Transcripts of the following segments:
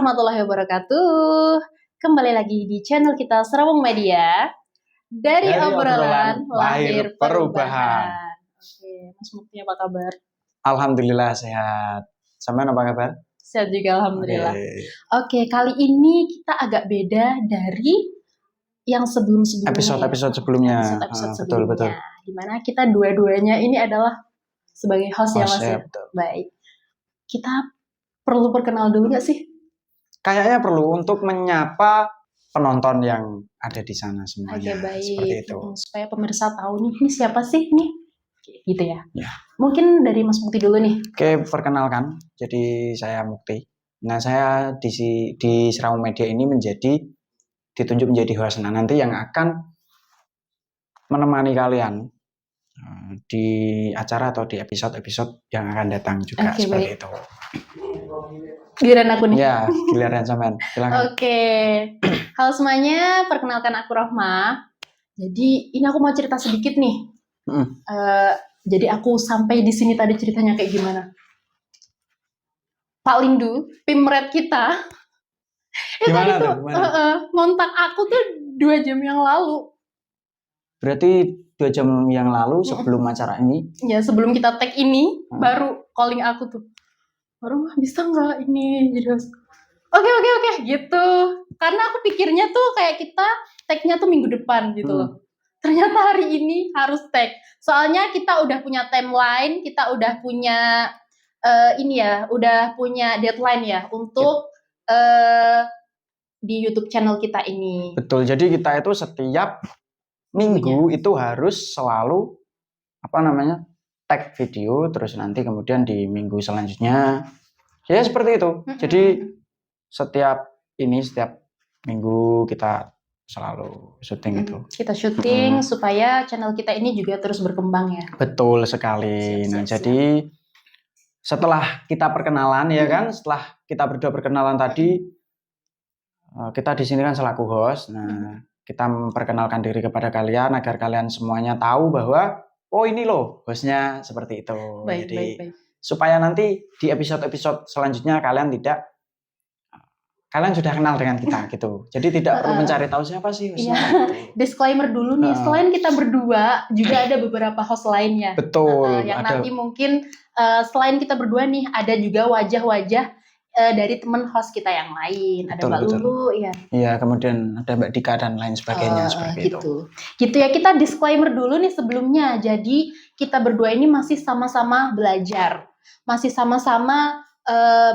warahmatullahi wabarakatuh. Kembali lagi di channel kita Serawung Media. Dari obrolan lahir perubahan. Oke, Mas Mukti apa kabar? Alhamdulillah sehat. Sampean apa kabar? Sehat juga alhamdulillah. Oke, kali ini kita agak beda dari yang sebelum-sebelumnya. Episode sebelumnya. Episode betul. Dimana kita dua-duanya ini adalah sebagai host ya Mas ya. Baik. Kita perlu perkenal dulu nggak sih? Kayaknya perlu untuk menyapa penonton yang ada di sana semuanya. Oke, baik. Seperti itu. Supaya pemirsa tahu nih, ini siapa sih nih? Gitu ya. Mungkin dari Mas Mukti dulu nih. Oke, perkenalkan. Jadi saya Mukti. Nah, saya di Serawung Media ini ditunjuk menjadi host. Nah, nanti yang akan menemani kalian di acara atau di episode-episode yang akan datang juga. Seperti itu. Giliran aku nih. Ya, giliran sampean. Silakan. Oke. Halo semuanya, perkenalkan aku Rahma. Jadi ini aku mau cerita sedikit nih. Jadi aku sampai di sini tadi ceritanya kayak gimana? Pak Lindu, Pimret kita. Gimana tuh? Ngontak aku tuh 2 jam yang lalu. Berarti 2 jam yang lalu sebelum acara ini? Ya, sebelum kita tag ini, baru calling aku tuh. Baru bisa nggak ini jadi host? Oke, gitu. Karena aku pikirnya tuh kayak kita tag-nya tuh minggu depan gitu loh. Ternyata hari ini harus tag. Soalnya kita udah punya timeline, kita udah punya udah punya deadline ya untuk di YouTube channel kita ini. Betul. Jadi kita itu setiap minggu itu harus selalu tag video, terus nanti kemudian di minggu selanjutnya ya seperti itu. Jadi setiap minggu kita selalu syuting itu. Kita syuting supaya channel kita ini juga terus berkembang ya. Betul sekali. Jadi setelah kita perkenalan ya kan, setelah kita berdua perkenalan tadi, kita di sini kan selaku host. Nah, kita memperkenalkan diri kepada kalian agar kalian semuanya tahu bahwa oh ini loh hostnya seperti itu. Jadi supaya nanti di episode-episode selanjutnya kalian sudah kenal dengan kita gitu. Jadi tidak perlu mencari tahu siapa sih hostnya. Disclaimer dulu nih, selain kita berdua juga ada beberapa host lainnya. Betul. Yang nanti mungkin selain kita berdua nih ada juga wajah-wajah dari teman host kita yang lain. Ada Mbak Lulu ya. Iya, kemudian ada Mbak Dika dan lain sebagainya seperti itu. Gitu ya, kita disclaimer dulu nih sebelumnya. Jadi kita berdua ini masih sama-sama belajar. Masih sama-sama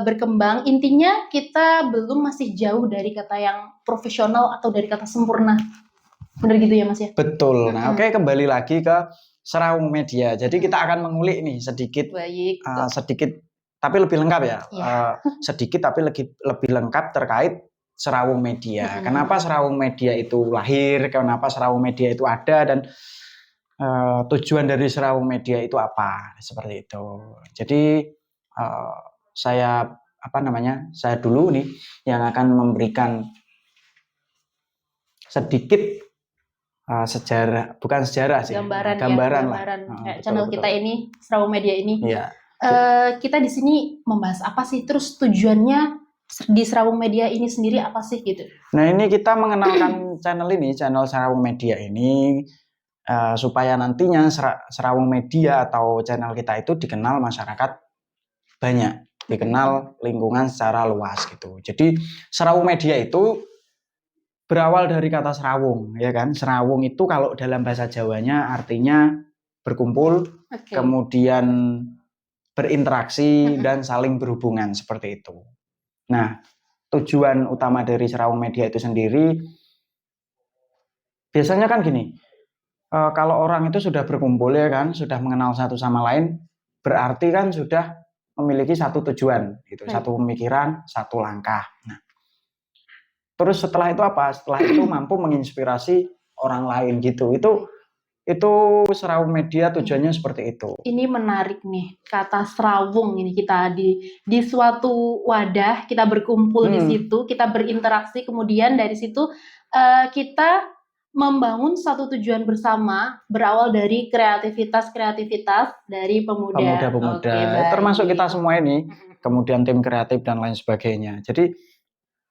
berkembang. Intinya kita masih jauh dari kata yang profesional atau dari kata sempurna. Benar gitu ya Mas ya? Betul. Nah, oke, kembali lagi ke Serawung Media. Jadi kita akan mengulik nih sedikit tapi lebih lengkap ya. Sedikit tapi lebih lengkap terkait Serawung Media. Kenapa Serawung Media itu lahir, kenapa Serawung Media itu ada, dan tujuan dari Serawung Media itu apa, seperti itu. Jadi saya dulu nih yang akan memberikan sedikit gambaran channel kita ini, Serawung Media ini. Kita di sini membahas apa sih, terus tujuannya di Serawung Media ini sendiri apa sih gitu. Nah, ini kita mengenalkan channel Serawung Media ini supaya nantinya Serawung Media atau channel kita itu dikenal masyarakat banyak, dikenal lingkungan secara luas gitu. Jadi Serawung Media itu berawal dari kata Serawung, ya kan? Serawung itu kalau dalam bahasa Jawanya artinya berkumpul, kemudian berinteraksi dan saling berhubungan seperti itu. Nah, tujuan utama dari Serawung Media itu sendiri biasanya kan gini, kalau orang itu sudah berkumpul ya kan, sudah mengenal satu sama lain, berarti kan sudah memiliki satu tujuan gitu, satu pemikiran, satu langkah. Nah, terus setelah itu apa? Setelah itu mampu menginspirasi orang lain gitu. Itu Serawung Media tujuannya seperti itu. Ini menarik nih, kata Serawung ini, kita di suatu wadah, kita berkumpul di situ, kita berinteraksi, kemudian dari situ kita membangun satu tujuan bersama, berawal dari kreativitas dari pemuda-pemuda. Termasuk kita semua ini, kemudian tim kreatif dan lain sebagainya. Jadi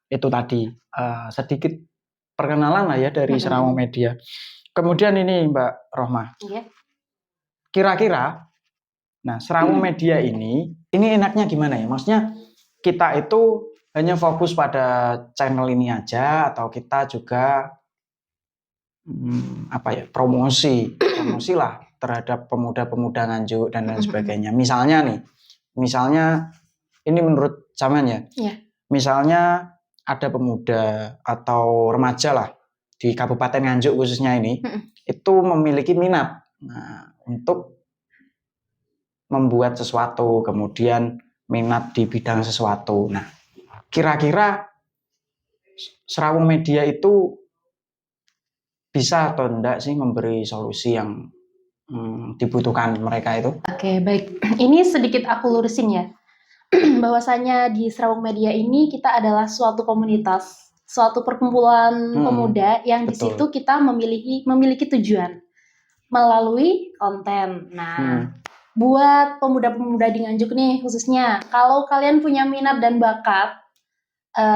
itu tadi sedikit perkenalan lah ya dari Serawung Media. Kemudian ini Mbak Rohmah, Iya. kira-kira, nah Serawung Media ini enaknya gimana ya? Maksudnya kita itu hanya fokus pada channel ini aja atau kita juga promosi lah terhadap pemuda-pemuda Nganjuk dan lain sebagainya. Misalnya ini menurut zaman ya. Iya. Misalnya ada pemuda atau remaja lah di Kabupaten Nganjuk khususnya ini itu memiliki minat untuk membuat sesuatu, kemudian minat di bidang sesuatu. Nah, kira-kira Serawung Media itu bisa atau enggak sih memberi solusi yang dibutuhkan mereka itu? Oke, baik. Ini sedikit aku lurusin ya. Bahwasanya di Serawung Media ini kita adalah suatu komunitas, suatu perkumpulan pemuda yang di situ kita memiliki tujuan melalui konten. Nah, buat pemuda-pemuda di Nganjuk nih khususnya, kalau kalian punya minat dan bakat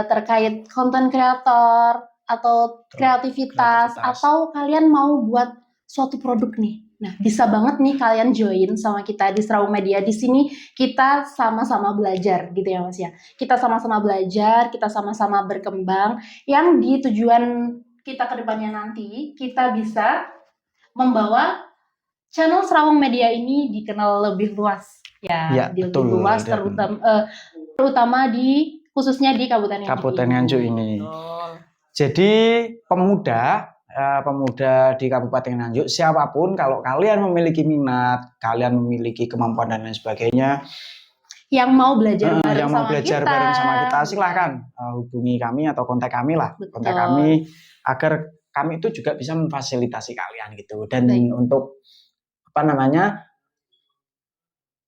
terkait konten kreator atau kreativitas atau kalian mau buat suatu produk nih. Nah, bisa banget nih kalian join sama kita di Serawung Media. Di sini kita sama-sama belajar gitu ya Mas ya. Kita sama-sama belajar, kita sama-sama berkembang. Yang di tujuan kita ke depannya nanti, kita bisa membawa channel Serawung Media ini dikenal lebih luas. Ya lebih luas terutama di khususnya di Kabupaten Nganjuk ini. Jadi pemuda di Kabupaten Nganjuk, siapapun kalau kalian memiliki minat, kalian memiliki kemampuan dan lain sebagainya, yang mau belajar bareng sama kita, silahkan hubungi kami atau kontak kami lah. Betul. Kontak kami agar kami itu juga bisa memfasilitasi kalian gitu. Dan untuk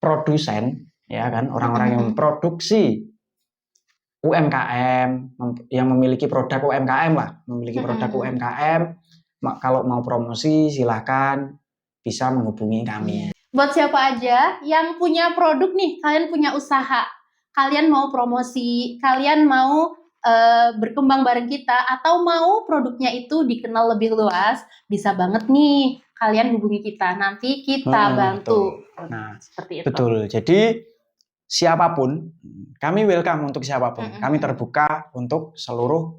produsen ya kan, orang-orang yang memproduksi UMKM yang memiliki produk UMKM lah, kalau mau promosi silahkan bisa menghubungi kami. Buat siapa aja yang punya produk nih, kalian punya usaha, kalian mau promosi, kalian mau berkembang bareng kita, atau mau produknya itu dikenal lebih luas, bisa banget nih kalian hubungi kita, nanti kita bantu. Nah, seperti itu. Betul. Jadi siapapun, kami welcome untuk siapapun. Kami terbuka untuk seluruh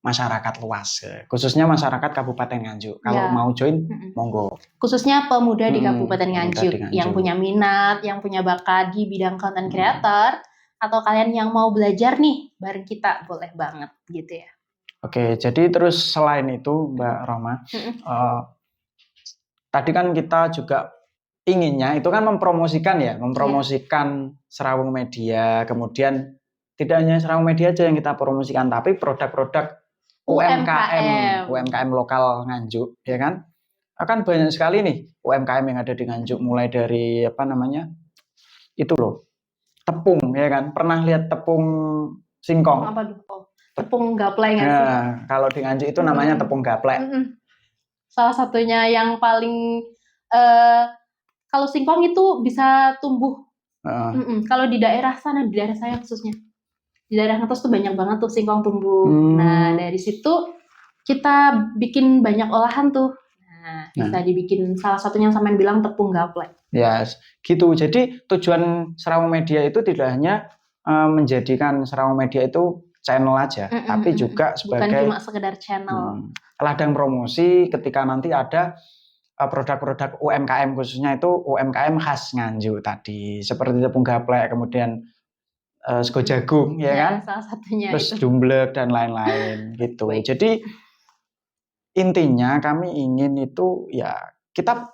masyarakat luas, khususnya masyarakat Kabupaten Nganjuk. Kalau mau join, monggo. Khususnya pemuda di Kabupaten Nganjuk yang punya minat, yang punya bakat di bidang content creator, atau kalian yang mau belajar nih bareng kita, boleh banget gitu ya. Oke, jadi terus selain itu Mbak Roma, tadi kan kita juga inginnya itu kan mempromosikan Serawung Media, kemudian tidak hanya Serawung Media aja yang kita promosikan, tapi produk-produk UMKM lokal Nganjuk, ya kan? Akan banyak sekali nih UMKM yang ada di Nganjuk, mulai dari tepung, ya kan? Pernah lihat tepung singkong? Apa tuh? Tepung gaplek nggak sih? Nah, kalau di Nganjuk itu namanya tepung gaplek. Salah satunya yang paling kalau singkong itu bisa tumbuh. Kalau di daerah sana, di daerah saya khususnya, di daerah atas tuh banyak banget tuh singkong tumbuh. Nah, dari situ kita bikin banyak olahan tuh. Nah, bisa dibikin salah satunya yang sampean bilang tepung gaplek. Ya, gitu. Jadi tujuan Serawung Media itu tidak hanya menjadikan Serawung Media itu channel aja, tapi juga sebagai bukan cuma sekedar channel. Ladang promosi ketika nanti ada produk-produk UMKM, khususnya itu UMKM khas Nganjuk tadi, seperti tepung gaplek, kemudian sego jagung, ya kan? Salah satunya terus itu. dumblek dan lain-lain gitu. Jadi intinya kami ingin itu ya kita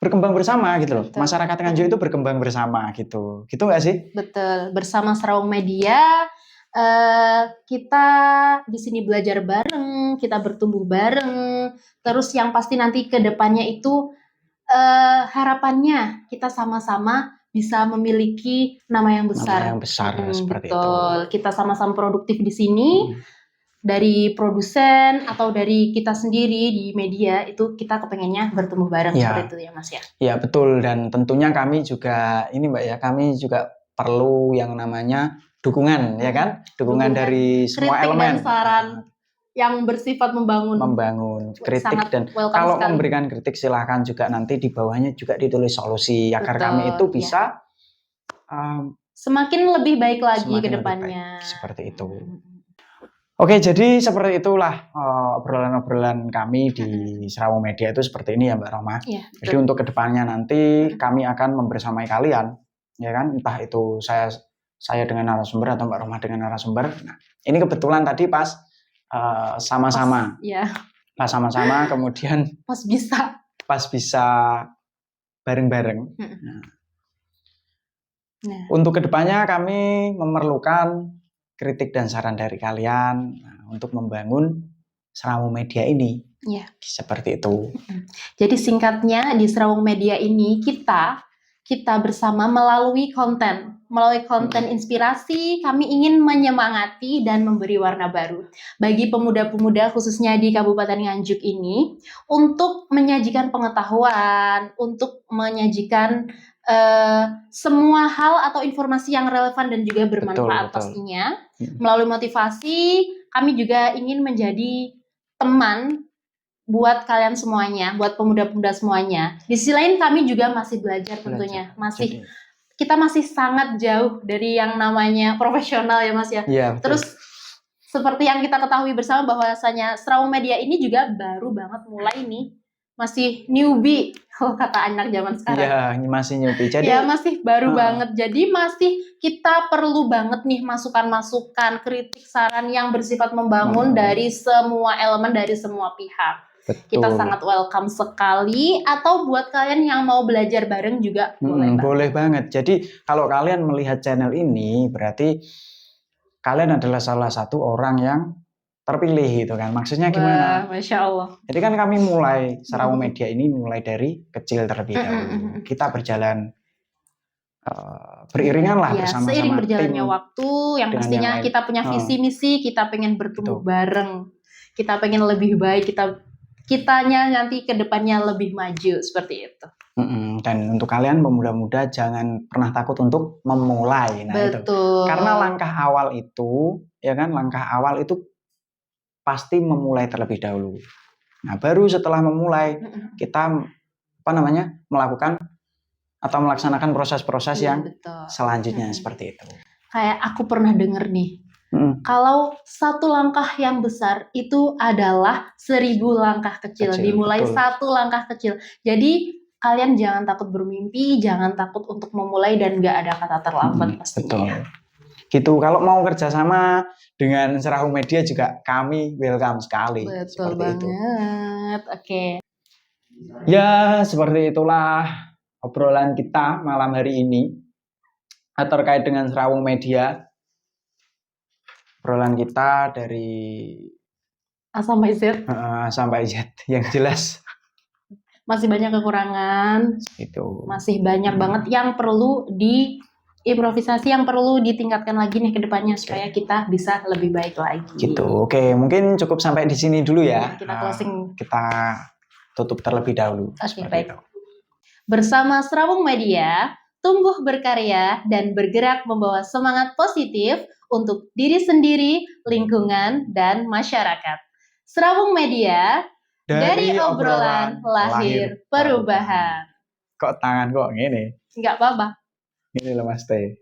berkembang bersama gitu loh. Betul. Masyarakat Nganjuk itu berkembang bersama gitu. Gitu nggak sih? Betul. Bersama Serawung Media, kita di sini belajar bareng, kita bertumbuh bareng. Terus yang pasti nanti ke depannya itu harapannya kita sama-sama bisa memiliki nama yang besar. Nama yang besar seperti itu. Betul. Kita sama-sama produktif di sini. Dari produsen atau dari kita sendiri di media itu kita kepengennya bertumbuh bareng seperti itu ya Mas ya. Iya betul, dan tentunya kami juga ini Mbak ya, kami juga perlu yang namanya dukungan ya kan, dukungan dari semua kritik elemen. dan saran yang bersifat membangun. Kritik Sangat dan welcome kalau sekali. memberikan kritik silahkan juga nanti di bawahnya juga ditulis solusi agar Betul, kami itu ya. bisa Semakin lebih baik lagi semakin ke lebih depannya. baik, seperti itu. Oke, jadi seperti itulah obrolan-obrolan kami di Serawung Media itu seperti ini ya Mbak Roma. Ya, jadi untuk kedepannya nanti kami akan membersamai kalian, ya kan, entah itu saya dengan narasumber atau Mbak Roma dengan narasumber. Nah, ini kebetulan tadi pas sama-sama, pas sama-sama, kemudian pas bisa bareng-bareng. Nah, untuk kedepannya kami memerlukan kritik dan saran dari kalian untuk membangun Serawung Media ini. Ya. Seperti itu. Jadi singkatnya di Serawung Media ini kita bersama melalui konten inspirasi kami ingin menyemangati dan memberi warna baru bagi pemuda-pemuda khususnya di Kabupaten Nganjuk ini untuk menyajikan pengetahuan, untuk menyajikan semua hal atau informasi yang relevan dan juga bermanfaat pastinya. Melalui motivasi, kami juga ingin menjadi teman buat kalian semuanya, buat pemuda-pemuda semuanya. Di sisi lain kami juga masih belajar tentunya. Kita masih sangat jauh dari yang namanya profesional ya Mas ya. Terus seperti yang kita ketahui bersama bahwasanya Serawung Media ini juga baru banget mulai nih. Masih newbie kalau kata anak zaman sekarang. Iya, masih newbie. Jadi ya masih baru banget. Jadi masih kita perlu banget nih masukan-masukan, kritik, saran yang bersifat membangun dari semua elemen, dari semua pihak. Betul. Kita sangat welcome sekali. Atau buat kalian yang mau belajar bareng juga boleh banget. Jadi kalau kalian melihat channel ini berarti kalian adalah salah satu orang yang terpilih gitu kan, maksudnya gimana? Masya Allah. Jadi kan kami mulai Serawung Media ini mulai dari kecil terlebih dahulu. Kita berjalan beriringan lah bersama-sama seiring berjalannya waktu, yang pastinya kita punya visi misi, kita pengen bertumbuh bareng, kita pengen lebih baik, kitanya nanti ke depannya lebih maju seperti itu. Dan untuk kalian pemuda-muda jangan pernah takut untuk memulai. Nah, betul. Itu. Karena langkah awal itu, ya kan, langkah awal itu pasti memulai terlebih dahulu. Nah, baru setelah memulai kita melakukan atau melaksanakan proses-proses yang selanjutnya seperti itu. Kayak aku pernah dengar nih, kalau satu langkah yang besar itu adalah 1000 langkah kecil. Dimulai satu langkah kecil. Jadi kalian jangan takut bermimpi, jangan takut untuk memulai dan gak ada kata terlambat pastinya. Betul. Gitu, kalau mau kerjasama dengan Serawung Media juga kami welcome sekali. Betul banget. Oke. Ya, seperti itulah obrolan kita malam hari ini terkait dengan Serawung Media. Obrolan kita dari A sampai Z. Sampai Z, yang jelas masih banyak kekurangan. Masih banyak banget yang perlu improvisasi, yang perlu ditingkatkan lagi nih ke depannya supaya kita bisa lebih baik lagi. Gitu. Oke, mungkin cukup sampai di sini dulu ya. Kita closing. Kita tutup terlebih dahulu. Oke, baik. Bersama Serawung Media, tumbuh berkarya dan bergerak membawa semangat positif untuk diri sendiri, lingkungan, dan masyarakat. Serawung Media, dari obrolan lahir perubahan. Kok tangan kok gini? Enggak apa-apa. Ini loh Mas Teh.